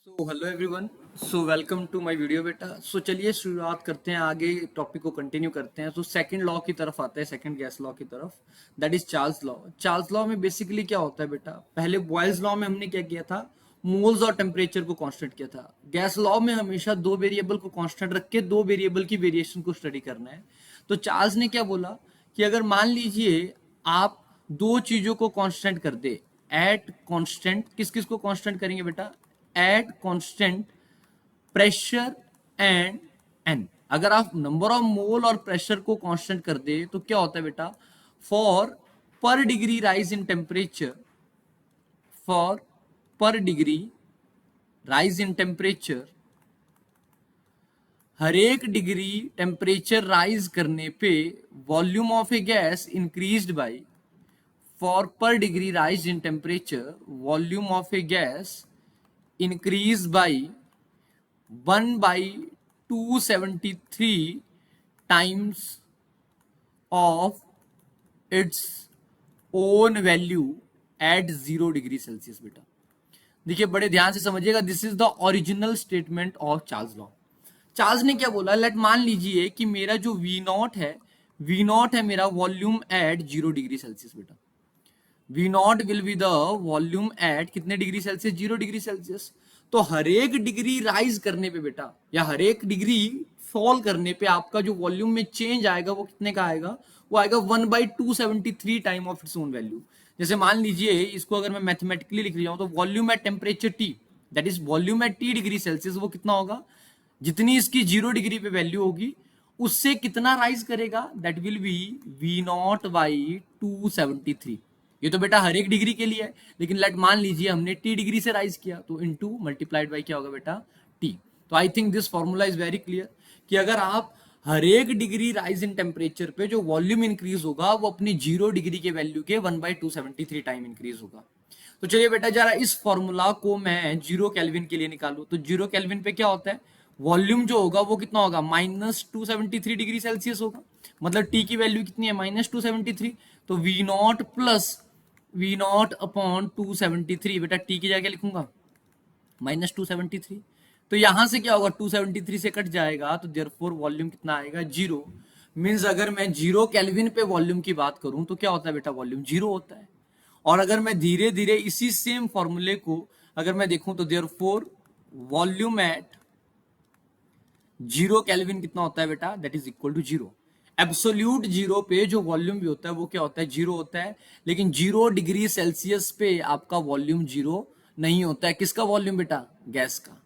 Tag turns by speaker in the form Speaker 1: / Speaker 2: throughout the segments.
Speaker 1: So hello everyone. So welcome to my video बेटा। So चलिए शुरुआत करते हैं, आगे टॉपिक को कंटिन्यू करते हैं। सो सेकंड लॉ की तरफ आते हैं, सेकंड गैस लॉ की तरफ, that is Charles law. Charles law में बेसिकली क्या होता है बेटा, पहले बॉयल्स लॉ में हमने क्या किया था, मोल्स और टेम्परेचर को कांस्टेंट किया था। गैस लॉ में हमेशा दो वेरिएबल को कांस्टेंट रख के दो वेरिएबल की वेरिएशन को स्टडी करना है। तो चार्ल्स ने क्या बोला कि अगर मान लीजिए आप दो चीजों को कांस्टेंट कर दे एट कांस्टेंट, किस किस को कांस्टेंट करेंगे बेटा, at constant pressure and N. अगर आप नंबर ऑफ मोल और प्रेशर को कांस्टेंट कर दे तो क्या होता है बेटा, for per degree rise in temperature, for per degree rise in temperature, हर एक डिग्री टेम्परेचर राइज करने पे volume of a gas increased by, for per degree rise in temperature volume of a gas increase by 1 by 273 times of its own value at 0 degree Celsius. बेटा देखिए बड़े ध्यान से समझिएगा, this is the original statement of Charles law. Charles ने क्या बोला, let मान लीजिए कि मेरा जो वी नॉट है, वी नॉट है मेरा वॉल्यूम एट 0 डिग्री सेल्सियस। बेटा V naught will be the volume at कितने डिग्री सेल्सियस, 0 डिग्री सेल्सियस। तो हर एक डिग्री राइज करने पे बेटा, या हर एक डिग्री फॉल करने पे आपका जो वॉल्यूम में चेंज आएगा वो कितने का आएगा, वो आएगा 1/273 time of its own value. जैसे मान लीजिए इसको अगर मैं मैथमेटिकली लिख रहा हूं तो volume at temperature T, that is volume at T degree Celsius, वो कितना होगा, जितनी इसकी 0 डिग्री पे वैल्यू होगी उससे कितना राइज करेगा, that will be V naught by 273। ये तो बेटा हर एक डिग्री के लिए है, लेकिन लेट मान लीजिए हमने टी डिग्री से राइज किया तो इनटू मल्टीप्लाइड बाई क्या होगा बेटा, टी। तो I think this formula is very clear कि अगर आप हर एक डिग्री राइज इन टेम्परेचर पे जो वॉल्यूम इंक्रीज होगा वो अपनी 0 डिग्री के वैल्यू के 1/273 टाइम इंक्रीज होगा। तो चलिए बेटा जरा इस फॉर्मूला को मैं 0 केल्विन के लिए निकालू। तो 0 केल्विन पे क्या होता है, वॉल्यूम जो होगा वो कितना होगा, -273 डिग्री सेल्सियस होगा। मतलब टी की वैल्यू कितनी है, -273। तो V naught plus V naught upon 273, बेटा टी की जगह लिखूंगा -273। तो यहां से क्या होगा, 273 से कट जाएगा तो देयरफॉर वॉल्यूम कितना आएगा, 0। मींस अगर मैं 0 केल्विन पे वॉल्यूम की बात करूं तो क्या होता है बेटा, वॉल्यूम 0 होता है। और अगर मैं धीरे धीरे इसी सेम फॉर्मूले को अगर मैं देखूं तो देयरफॉर वॉल्यूम एट 0 केल्विन कितना होता है बेटा, that is equal to 0। Absolute 0 पे जो वॉल्यूम भी होता है वो क्या होता है, 0 होता है। लेकिन 0 डिग्री सेल्सियस पे आपका वॉल्यूम 0 नहीं होता है। किसका वॉल्यूम बेटा, गैस का।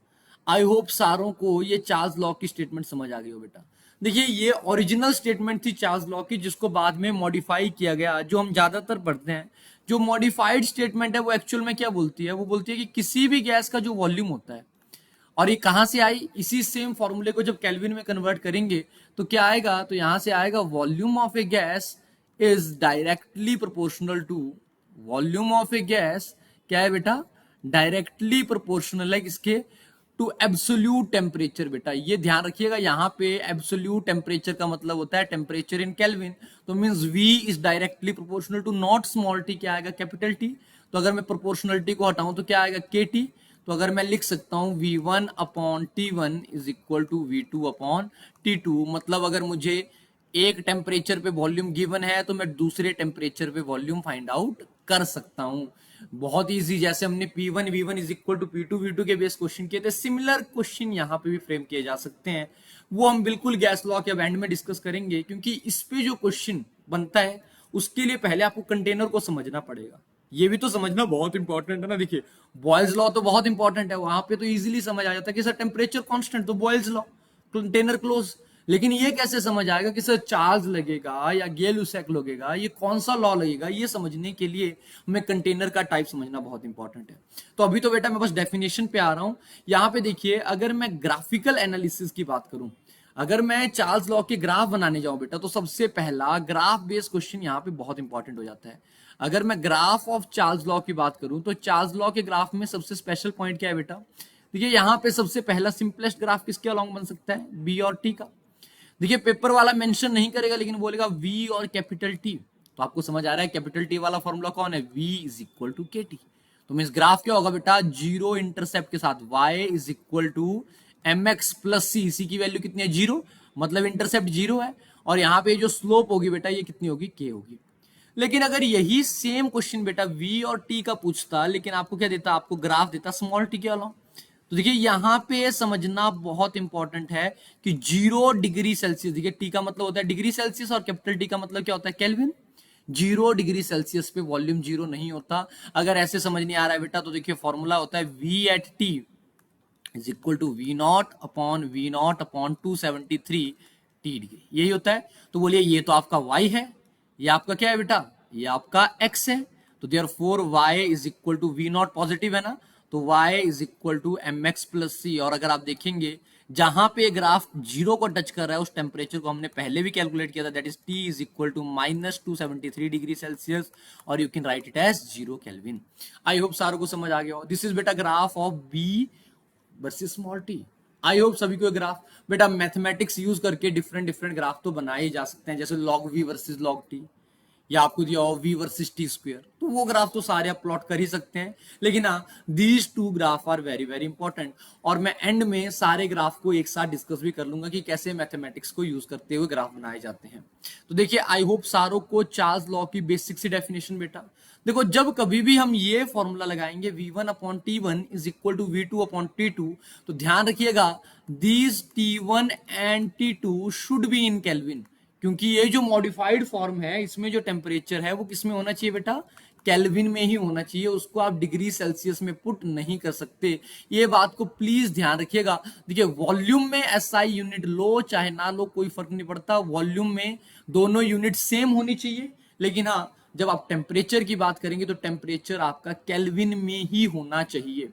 Speaker 1: आई होप सारों को ये चार्ल्स लॉ की स्टेटमेंट समझ आ गई हो बेटा। देखिए ये ओरिजिनल स्टेटमेंट थी चार्ल्स लॉ की, जिसको बाद में मॉडिफाई किया गया। जो हम ज्यादातर पढ़ते हैं, जो मॉडिफाइड स्टेटमेंट है वो एक्चुअल में क्या बोलती है, वो बोलती है कि किसी भी गैस का जो वॉल्यूम होता है, और ये कहां से आई, इसी सेम फॉर्मूले को जब केल्विन में कन्वर्ट करेंगे तो क्या आएगा, तो यहां से आएगा volume of a gas is directly proportional to, volume of a gas क्या है बेटा, डायरेक्टली प्रोपोर्शनल है किसके, टू एब्सोल्यूट टेम्परेचर। बेटा ये ध्यान रखिएगा, यहाँ पे एब्सोल्यूट टेम्परेचर का मतलब होता है टेम्परेचर इन केल्विन। तो means V is directly proportional to naught small T, क्या आएगा, कैपिटल टी। तो अगर मैं प्रोपोर्शनलिटी को हटाऊं तो क्या आएगा, के टी। तो अगर मैं लिख सकता हूं V1 upon T1 is equal to V2 upon T2। मतलब अगर मुझे एक टेम्परेचर पे वॉल्यूम गिवन है तो मैं दूसरे टेम्परेचर पे वॉल्यूम फाइंड आउट कर सकता हूं। बहुत इजी, जैसे हमने P1 V1 is equal to P2 V2 के बेस क्वेश्चन किए थे, सिमिलर क्वेश्चन यहाँ पे भी फ्रेम किए जा सकते हैं। वो हम बिल्कुल गैस लॉ के एंड में डिस्कस करेंगे, क्योंकि इस पे जो क्वेश्चन बनता है उसके लिए पहले आपको कंटेनर को समझना पड़ेगा। ये भी तो समझना बहुत इंपॉर्टेंट है ना। देखिए बॉयल्स लॉ तो बहुत इंपॉर्टेंट है, वहां पे तो इजीली समझ आ जाता है कि सर टेम्परेचर कांस्टेंट तो बॉयल्स लॉ, कंटेनर क्लोज। लेकिन ये कैसे समझ आएगा कि सर चार्ल्स लगेगा या गेल-लुसैक लगेगा, ये कौन सा लॉ लगेगा, ये समझने के लिए हमें कंटेनर का टाइप समझना बहुत इंपॉर्टेंट है। तो अभी तो बेटा मैं बस डेफिनेशन पे आ रहा हूं। यहाँ पे देखिए अगर मैं ग्राफिकल एनालिसिस की बात करूं, अगर मैं चार्ल्स लॉ के ग्राफ बनाने जाऊं बेटा, तो सबसे पहला ग्राफ बेस्ड क्वेश्चन यहाँ पे बहुत इंपॉर्टेंट हो जाता है। अगर मैं ग्राफ ऑफ चार्ल्स लॉ की बात करूं तो चार्ल्स लॉ के ग्राफ में सबसे स्पेशल पॉइंट क्या है बेटा, देखिए यहाँ पे सबसे पहला सिंपलेस्ट ग्राफ किसके अलोंग बन सकता है, बी और टी का। देखिए पेपर वाला मेंशन नहीं करेगा लेकिन बोलेगा वी और कैपिटल टी। तो आपको समझ आ रहा है कैपिटल टी वाला फॉर्मूला कौन है, V is equal to k T. तो मीन्स ग्राफ क्या होगा बेटा, जीरो इंटरसेप्ट के साथ y is equal to m x plus c, c की वैल्यू कितनी है, जीरो, मतलब इंटरसेप्ट जीरो है, और यहाँ पे जो स्लोप होगी बेटा ये कितनी होगी, k होगी। लेकिन अगर यही सेम क्वेश्चन बेटा v और t का पूछता, लेकिन आपको क्या देता, आपको ग्राफ देता स्मॉल t के अलावा, तो देखिए यहाँ पे समझना बहुत इंपॉर्टेंट है कि 0 डिग्री सेल्सियस, देखिए टी का मतलब होता है डिग्री सेल्सियस और कैपिटल टी का मतलब क्या होता है, केल्विन। 0 डिग्री सेल्सियस पे वॉल्यूम जीरो नहीं होता। अगर ऐसे समझ नहीं आ रहा है बेटा तो देखिए फॉर्मूला होता है V at T is equal to V naught upon 273 T degree, यही होता है। तो बोलिए ये तो आपका y है, ये आपका क्या है बेटा, ये आपका x है, तो therefore y is equal to V naught positive है ना, तो y is equal to m x plus c. और अगर आप देखेंगे जहां पे ग्राफ जीरो को टच कर रहा है उस टेम्परेचर को हमने पहले भी कैलकुलेट किया था, that is t is equal to -273 degree Celsius, और you can write it as 0 kelvin. I hope सारों को समझ आ गया हो। दिस इज बेटा graph of b versus small t. I hope सभी को ग्राफ बेटा मैथमेटिक्स यूज करके डिफरेंट डिफरेंट ग्राफ तो बनाए जा सकते हैं, जैसे log V versus log T, या आपको दिया हो वी वर्सेस टी स्क्वायर, तो वो ग्राफ तो सारे आप प्लॉट कर ही सकते हैं। लेकिन हाँ, these two graph are very very important, और मैं एंड में सारे ग्राफ को एक साथ डिस्कस भी कर लूंगा कि कैसे मैथमेटिक्स को यूज करते हुए ग्राफ बनाए जाते हैं। तो देखिए आई होप सारों को चार्ल्स लॉ की बेसिक सी डेफिनेशन बेटा, देखो जब कभी भी हम ये फॉर्मूला लगाएंगे v1 upon t1 is equal to v2 upon t2, तो ध्यान रखिएगा these t1 and t2 should be in Kelvin, क्योंकि ये जो मॉडिफाइड फॉर्म है इसमें जो टेम्परेचर है वो किसमें होना चाहिए बेटा, केल्विन में ही होना चाहिए, उसको आप डिग्री सेल्सियस में पुट नहीं कर सकते। ये बात को प्लीज ध्यान रखिएगा। देखिए वॉल्यूम में एसआई यूनिट लो चाहे ना लो कोई फर्क नहीं पड़ता, वॉल्यूम में दोनों यूनिट सेम होनी चाहिए। लेकिन हाँ, जब आप टेम्परेचर की बात करेंगे तो टेम्परेचर आपका केल्विन में ही होना चाहिए।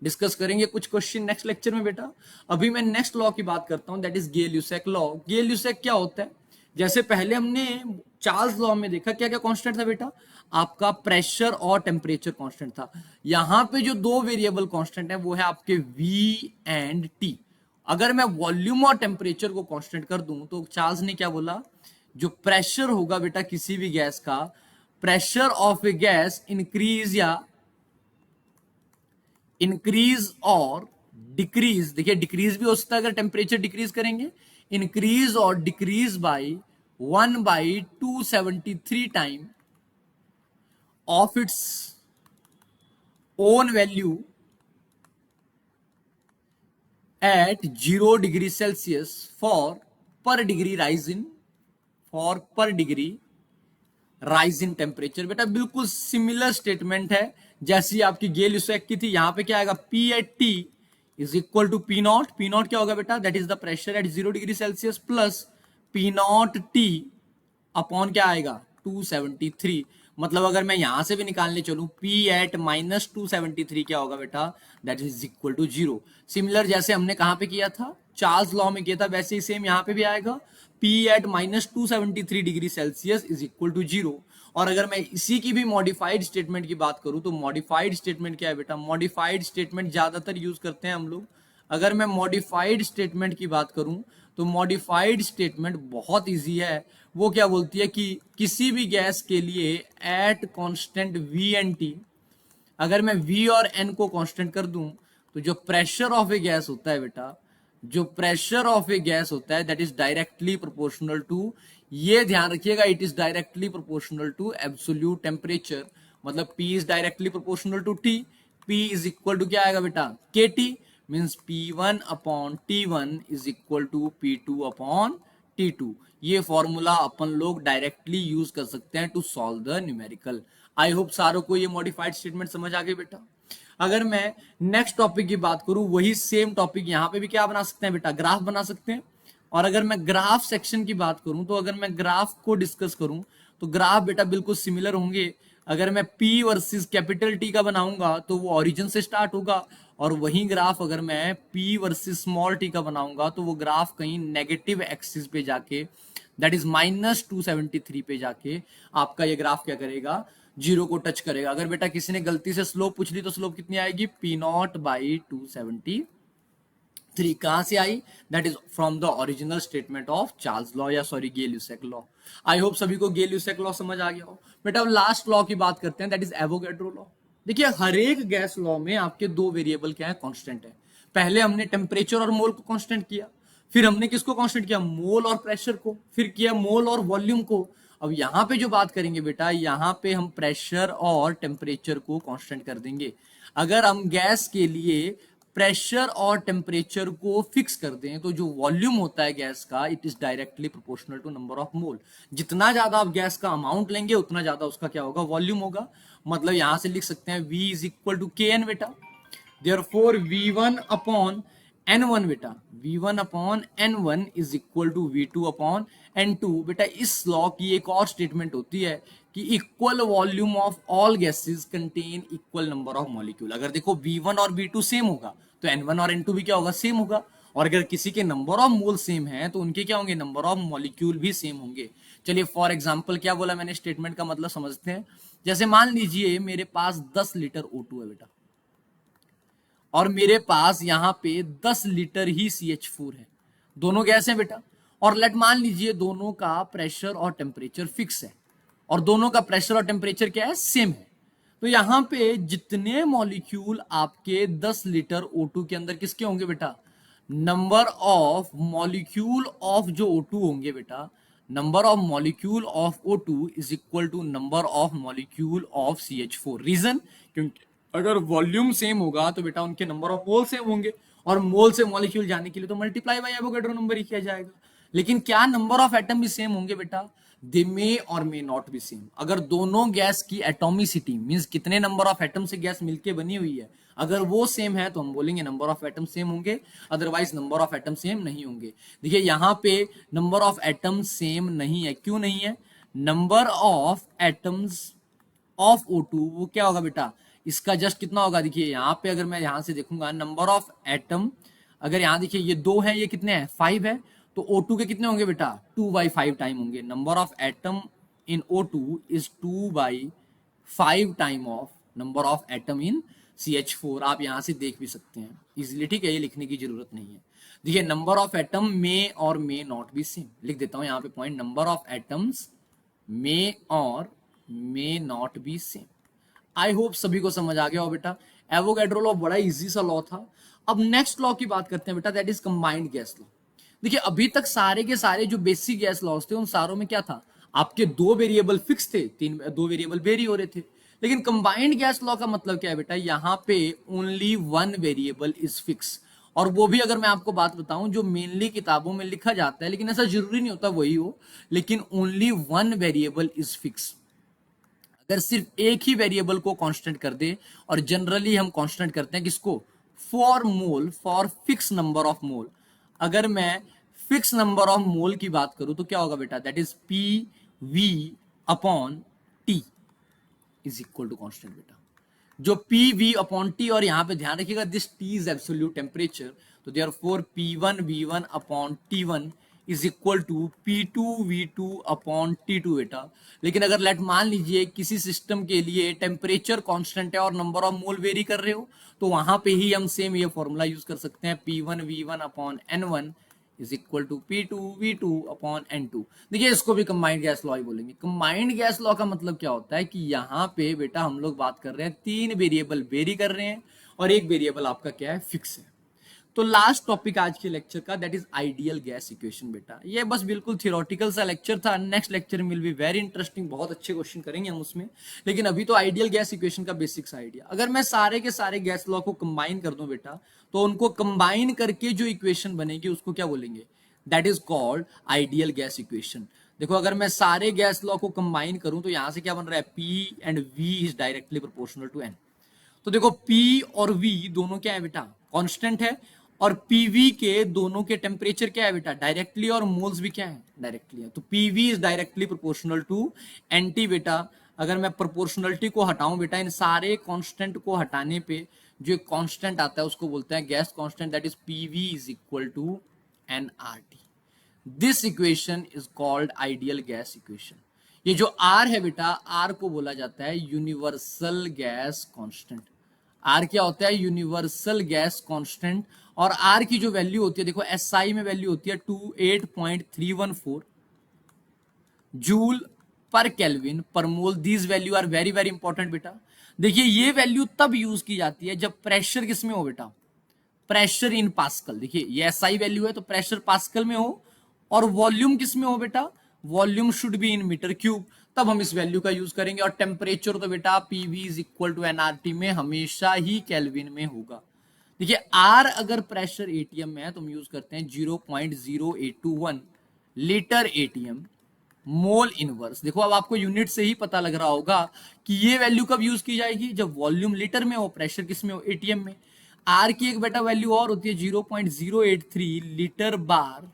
Speaker 1: डिस्कस करेंगे कुछ क्वेश्चन नेक्स्ट लेक्चर में बेटा। अभी मैं नेक्स्ट लॉ की बात करता हूं, दैट इज गेल-यूसेक लॉ। गेल-यूसेक क्या होता है, जैसे पहले हमने चार्ल्स लॉ में देखा क्या क्या कांस्टेंट था बेटा, आपका प्रेशर और टेम्परेचर कांस्टेंट था। यहां पे जो दो वेरिएबल कांस्टेंट है वो है आपके v एंड t। अगर मैं वॉल्यूम और टेम्परेचर को कांस्टेंट कर दूं तो चार्ल्स ने क्या बोला, जो प्रेशर होगा बेटा किसी भी गैस का, pressure of a gas increase या इंक्रीज और डिक्रीज, देखिए डिक्रीज भी हो सकता है अगर टेम्परेचर डिक्रीज करेंगे, इंक्रीज और decrease by 1/273 time of its own value at 0 degree Celsius for per degree rise in temperature. बेटा बिल्कुल सिमिलर स्टेटमेंट है जैसी आपकी गेल-यूसेक की थी। यहां पे क्या आएगा, P at T is equal to P naught, P naught क्या होगा बेटा, that is the pressure at 0 degree Celsius plus P naught T upon क्या आएगा 273। मतलब अगर मैं यहां से भी निकालने चलूं P एट -273 क्या होगा बेटा, that is equal to 0। Similar जैसे हमने कहां पे किया था, चार्ल्स लॉ में किया था, वैसे ही सेम यहां पे भी आएगा P at -273 degree Celsius is equal to 0। और अगर मैं इसी की भी मॉडिफाइड स्टेटमेंट की बात करूं तो मॉडिफाइड स्टेटमेंट क्या है बेटा, मॉडिफाइड स्टेटमेंट ज्यादातर यूज करते हैं हम लोग। अगर मैं मॉडिफाइड स्टेटमेंट की बात करूं तो मॉडिफाइड स्टेटमेंट बहुत इजी है। वो क्या बोलती है कि किसी भी गैस के लिए at constant V and T, अगर मैं V और N को कांस्टेंट कर दूं तो जो प्रेशर ऑफ ए गैस होता है बेटा, जो प्रेशर ऑफ ए गैस होता है that is directly proportional to, ये ध्यान रखिएगा, it is directly proportional to absolute temperature. मतलब P is directly proportional to T, P is equal to क्या आएगा बेटा, KT, means P1 upon T1 is equal to P2 upon T2। ये formula अपन लोग directly use कर सकते हैं to solve the numerical. I hope सारों को ये मॉडिफाइड स्टेटमेंट समझ आ गई बेटा। अगर मैं नेक्स्ट टॉपिक की बात करूं, वही सेम टॉपिक यहां पे भी क्या बना सकते हैं बेटा, ग्राफ बना सकते हैं। और अगर मैं ग्राफ सेक्शन की बात करूं तो अगर मैं ग्राफ को डिस्कस करूं तो ग्राफ बेटा बिल्कुल सिमिलर होंगे। अगर मैं P वर्सेस कैपिटल T का बनाऊंगा तो वो ओरिजिन से स्टार्ट होगा, और वही ग्राफ अगर मैं P वर्सेस स्मॉल t का बनाऊंगा तो वो ग्राफ कहीं नेगेटिव एक्सिस पे जाके दैट इज -273 पे जाके आपका ये ग्राफ क्या करेगा, जीरो को टच करेगा। अगर बेटा किसी ने गलती से स्लोप पूछ ली तो स्लोप कितनी आएगी, P0/273। कहां से आई, that is from the original statement of Charles law या sorry Gay Lussac law. I hope सभी को गेल-यूसेक लॉ समझ आ गया हो बेटा। अब लास्ट लॉ की बात करते हैं, दैट इज एवोगैड्रो लॉ। देखिए हर एक गैस लॉ में आपके दो वेरिएबल क्या है, कांस्टेंट है। पहले हमने टेम्परेचर और मोल को कांस्टेंट किया, फिर हमने किसको कांस्टेंट किया, मोल और प्रेशर को, फिर किया मोल और वॉल्यूम को। अब यहां पे जो बात करेंगे बेटा, यहां पे हम प्रेशर और टेम्परेचर को कांस्टेंट कर देंगे। अगर हम गैस के लिए प्रेशर और टेम्परेचर को फिक्स कर दें तो जो वॉल्यूम होता है गैस का, it is directly proportional to number of mole. जितना ज्यादा आप गैस का अमाउंट लेंगे उतना ज्यादा उसका क्या होगा, वॉल्यूम होगा। मतलब यहां से लिख सकते हैं V is equal to K N बेटा। देयरफॉर V1 अपॉन N1 बेटा, V1 upon N1 is equal to V2 upon N2 बेटा। इस लॉ की एक और स्टेटमेंट होती है कि equal volume of all gases contain equal number of molecule. अगर देखो V1 और V2 सेम होगा तो N1 और N2 भी क्या होगा, सेम होगा। और अगर किसी के नंबर ऑफ मोल सेम है तो उनके क्या होंगे, नंबर ऑफ मॉलिक्यूल भी सेम होंगे। चलिए फॉर एग्जांपल क्या बोला मैंने, स्टेटमेंट का मतलब समझते हैं। जैसे मान लीजिए मेरे पास 10 लीटर O2 है बेटा, और मेरे पास यहां पे 10 लीटर ही CH4 है। दोनों गैस हैं बेटा, और लेट मान लीजिए दोनों का प्रेशर और टेम्परेचर फिक्स है, और दोनों का प्रेशर और टेम्परेचर क्या है, सेम है। तो यहां पे जितने मॉलिक्यूल आपके 10 लीटर O2 के अंदर किसके होंगे बेटा, नंबर ऑफ मॉलिक्यूल ऑफ जो O2 होंगे बेटा, number of molecule of O2 is equal to number of molecule of CH4। Reason, क्योंकि अगर वॉल्यूम सेम होगा तो बेटा उनके नंबर ऑफ मोल सेम होंगे, और मोल से मॉलिक्यूल जाने के लिए तो मल्टीप्लाई बाय एवोगैड्रो नंबर ही किया जाएगा। लेकिन क्या नंबर ऑफ एटम भी सेम होंगे बेटा, दे मे और मे नॉट बी सेम। अगर दोनों गैस की एटोमिसिटी मींस कितने नंबर ऑफ एटम से गैस मिलके बनी हुई है, अगर वो सेम है तो हम बोलेंगे नंबर ऑफ एटम सेम होंगे, otherwise number of atom same नहीं होंगे। देखिए यहां पे नंबर ऑफ एटम सेम नहीं है, क्यों नहीं है, number of atoms of O2 वो क्या होगा बेटा, इसका जस्ट कितना होगा, देखिए यहां पे अगर मैं यहां से देखूंगा नंबर ऑफ एटम, अगर यहां देखिए ये 2 है, ये कितने हैं, 5 है, तो O2 के कितने होंगे बेटा, 2/5 टाइम होंगे। Number of atom in O2 is 2/5 time of number of atom in CH4। आप यहां से देख भी सकते हैं इजिली, ठीक है, ये लिखने की जरूरत नहीं है। देखिए नंबर ऑफ एटम मे और मे नॉट बी सेम, लिख देता हूं यहां पे पॉइंट, नंबर ऑफ एटम्स मे और may not be same. I hope सभी को समझ आ गया हो बेटा। एवोगैड्रो लॉ बड़ा इजी सा लॉ था। अब नेक्स्ट लॉ की बात करते हैं बेटा, that is combined gas law. देखिए अभी तक सारे के सारे जो बेसिक गैस लॉज थे उन सारों में क्या था, आपके दो वेरिएबल फिक्स थे, दो वेरिएबल वेरी हो रहे थे। लेकिन कंबाइंड गैस लॉ का मतलब क्या है बेटा, यहां पे only one variable is fix. और वो भी अगर मैं आपको बात बताऊं जो मेनली किताबों में लिखा जाता है, लेकिन ऐसा जरूरी नहीं होता वही हो, लेकिन only one variable is fix. अगर सिर्फ एक ही वेरिएबल को कांस्टेंट कर दे, और जनरली हम कांस्टेंट करते हैं किसको, for mole, for fix number of मोल। अगर मैं फिक्स नंबर ऑफ मोल की बात करूं तो क्या होगा बेटा, that is PV upon T is equal to constant बेटा। जो PV अपॉन T, और यहां पे ध्यान रखिएगा this T is absolute temperature, तो therefore P1 V1 upon T1 is equal to P2 V2 upon T2 बेटा। लेकिन अगर लेट मान लीजिए किसी सिस्टम के लिए टेम्परेचर कांस्टेंट है और नंबर ऑफ मोल वेरी कर रहे हो, तो वहां पे ही हम सेम ये फॉर्मूला यूज कर सकते हैं, P1 V1 upon N1 is equal to P2 V2 upon N2। देखिए इसको भी कंबाइंड गैस लॉ ही बोलेंगे। कंबाइंड गैस लॉ का मतलब क्या होता है कि यहाँ पे बेटा हम लोग बात कर रहे हैं तीन वेरिएबल वेरी कर रहे हैं और एक वेरिएबल आपका क्या है, फिक्स है। तो लास्ट टॉपिक आज के लेक्चर का, that is ideal gas equation बेटा। ये बस बिल्कुल थियोरेटिकल सा लेक्चर था, नेक्स्ट लेक्चर में विल बी वेरी इंटरेस्टिंग, बहुत अच्छे क्वेश्चन करेंगे हम उसमें। लेकिन अभी तो आइडियल गैस इक्वेशन का बेसिक्स आइडिया, अगर मैं सारे के सारे गैस लॉ को कंबाइन कर दूं बेटा, तो उनको कंबाइन करके जो इक्वेशन बनेगी उसको क्या बोलेंगे, that is called ideal gas equation. देखो अगर मैं सारे गैस लॉ को कंबाइन करूं तो यहां से क्या बन रहा है, P and V is directly proportional to N। तो देखो P और V दोनों क्या है बेटा, कांस्टेंट है, और PV के दोनों के टेम्परेचर क्या है बेटा, डायरेक्टली, और मोल्स भी क्या है, डायरेक्टली है। तो PV is directly proportional to NT बेटा। अगर मैं प्रोपोर्शनलिटी को हटाऊं बेटा, इन सारे कांस्टेंट को हटाने पे जो एक कांस्टेंट आता है उसको बोलते हैं gas constant, that is PV is equal to NRT। This equation is called ideal gas equation. ये जो R है बेटा, R को बोला जाता है यूनिवर्सल गैस कांस्टेंट। R क्या होता है, यूनिवर्सल गैस कांस्टेंट। और R की जो वैल्यू होती है, देखो SI में वैल्यू होती है 28.314 joule per kelvin per mole. These value are very very important बेटा। देखिए ये वैल्यू तब यूज की जाती है जब प्रेशर किसमें हो बेटा, प्रेशर इन पास्कल। देखिए ये एसआई वैल्यू है तो प्रेशर पास्कल में हो, और वॉल्यूम किस में हो बेटा, volume should be in metre cube, तब हम इस वैल्यू का यूज करेंगे। और टेम्परेचर तो बेटा PV is equal to NRT में हमेशा ही केल्विन में होगा। देखिए आर अगर प्रेशर एटीएम में है तो हम यूज करते हैं 0.0821 लीटर एटीएम मोल इनवर्स। देखो अब आपको यूनिट से ही पता लग रहा होगा कि ये वैल्यू कब यूज की जाएगी, जब वॉल्यूम लीटर में हो, प्रेशर किस में हो, एटीएम में। आर की एक बेटा वैल्यू और होती है 0.083 लीटर बार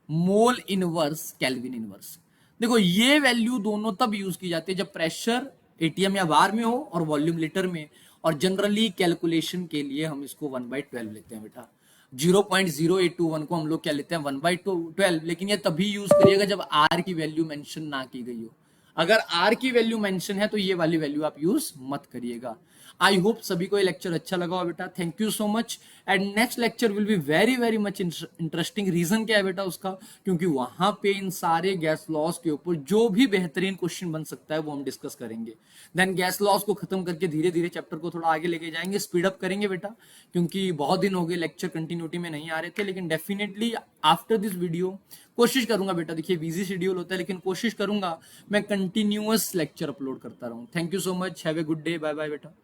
Speaker 1: मोल इनवर्स केल्विन इनवर्स। देखो ये वैल्यू दोनों तब यूज की जाती है जब प्रेशर एटीएम या बार में हो और वॉल्यूम लीटर में। और जनरली कैलकुलेशन के लिए हम इसको 1/12 लेते हैं बेटा। 0.0821 को हम लोग क्या लेते हैं 1/12, लेकिन ये तभी यूज करिएगा जब आर की वैल्यू मेंशन ना की गई हो। अगर आर की वैल्यू मेंशन है तो ये वाली वैल्यू आप यूज मत करिएगा। आई होप सभी को ये लेक्चर अच्छा लगा हो बेटा। Thank you so much. And next lecture will be very very much interesting. Reason क्या है बेटा उसका, क्योंकि वहां पे इन सारे गैस लॉस के ऊपर जो भी बेहतरीन क्वेश्चन बन सकता है वो हम डिस्कस करेंगे। देन गैस लॉस को खत्म करके धीरे धीरे चैप्टर को थोड़ा आगे लेके जाएंगे, स्पीड अप करेंगे बेटा, क्योंकि बहुत दिन हो गए लेक्चर कंटिन्यूटी में नहीं आ रहे थे। लेकिन डेफिनेटली आफ्टर दिस वीडियो कोशिश करूंगा बेटा, देखिए बिजी शेड्यूल होता है लेकिन कोशिश करूंगा मैं कंटिन्यूअस लेक्चर अपलोड करता रहूं। Thank you so much, have a good day, bye bye बेटा।